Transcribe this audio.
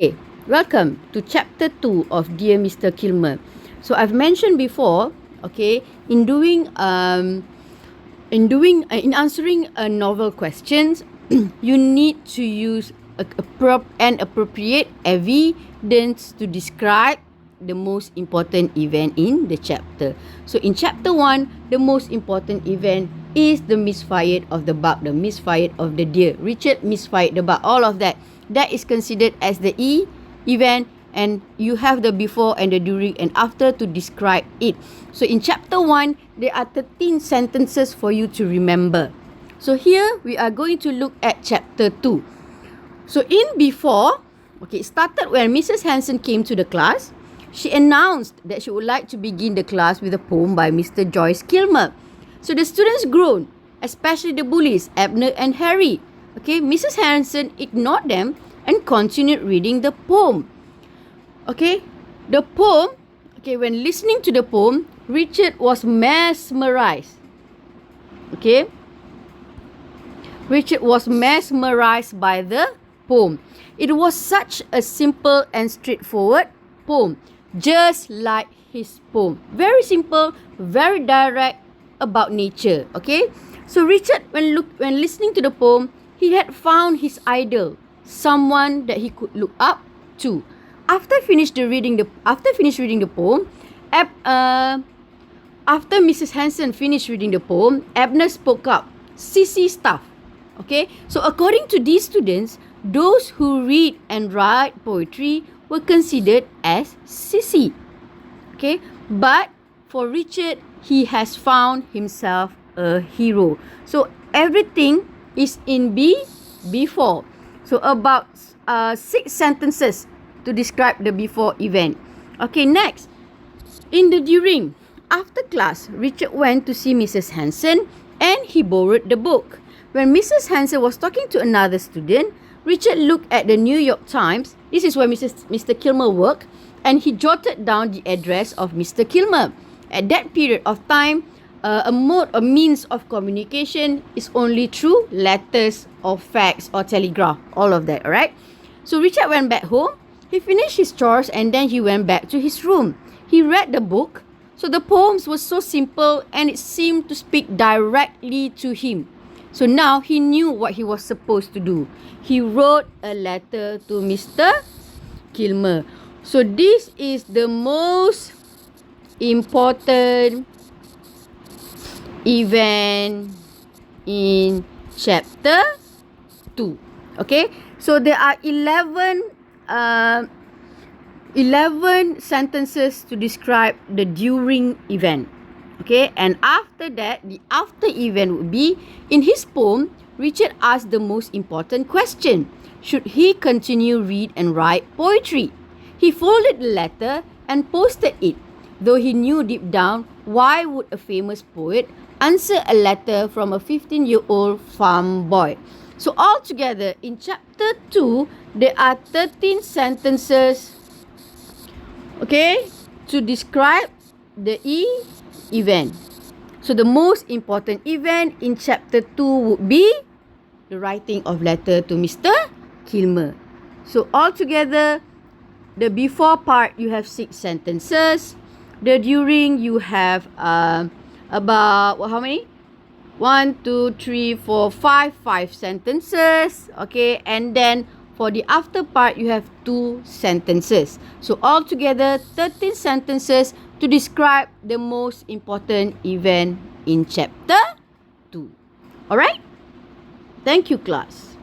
Okay, welcome to chapter 2 of Dear Mr. Kilmer. So I've mentioned before, okay, in answering a novel questions, you need to use an appropriate evidence to describe the most important event in the chapter. So in chapter 1, the most important event is the misfire of the bug, the misfire of the deer. Richard misfired the bug, all of that. That is considered as the event, and you have the before and the during and after to describe it. So in chapter 1, there are 13 sentences for you to remember. So here we are going to look at chapter 2. So in before, okay, it started when Mrs. Hanson came to the class. She announced that she would like to begin the class with a poem by Mr. Joyce Kilmer. So the students groaned, especially the bullies, Abner and Harry. Okay, Mrs. Hanson ignored them and continued reading the poem. Okay, the poem, okay, when listening to the poem, Richard was mesmerized. Okay, Richard was mesmerized by the poem. It was such a simple and straightforward poem, just like his poem. Very simple, very direct about nature. Okay, so Richard, when listening to the poem, he had found his idol, someone that he could look up to. After finished reading the poem, after Mrs. Hanson finished reading the poem, Abner spoke up. Sissy stuff. Okay, so according to these students, those who read and write poetry were considered as sissy. Okay, but for Richard, he has found himself a hero. So everything is in before. So about 6 sentences to describe the before event. Okay, next. In the during, after class, Richard went to see Mrs. Hanson and he borrowed the book. When Mrs. Hanson was talking to another student, Richard looked at the New York Times. This is where Mr. Kilmer worked, and he jotted down the address of Mr. Kilmer. At that period of time, a means of communication is only through letters or fax or telegraph, all of that, alright? So Richard went back home, he finished his chores, and then he went back to his room. He read the book. So the poems were so simple and it seemed to speak directly to him. So now he knew what he was supposed to do. He wrote a letter to Mr. Kilmer. So this is the most important event in chapter 2. Okay, so there are 11 sentences to describe the during event. Okay, and after that, the after event would be, in his poem, Richard asked the most important question: should he continue read and write poetry? He folded the letter and posted it. Though he knew deep down, why would a famous poet answer a letter from a 15-year-old farm boy? So altogether, in chapter 2, there are 13 sentences, okay, to describe the event. So the most important event in chapter 2 would be the writing of letter to Mr. Kilmer. So altogether, the before part, you have 6 sentences. The during, you have about, how many? 1, 2, 3, 4, 5 sentences. Okay, and then for the after part, you have 2 sentences. So altogether, 13 sentences to describe the most important event in chapter 2. Alright? Thank you, class.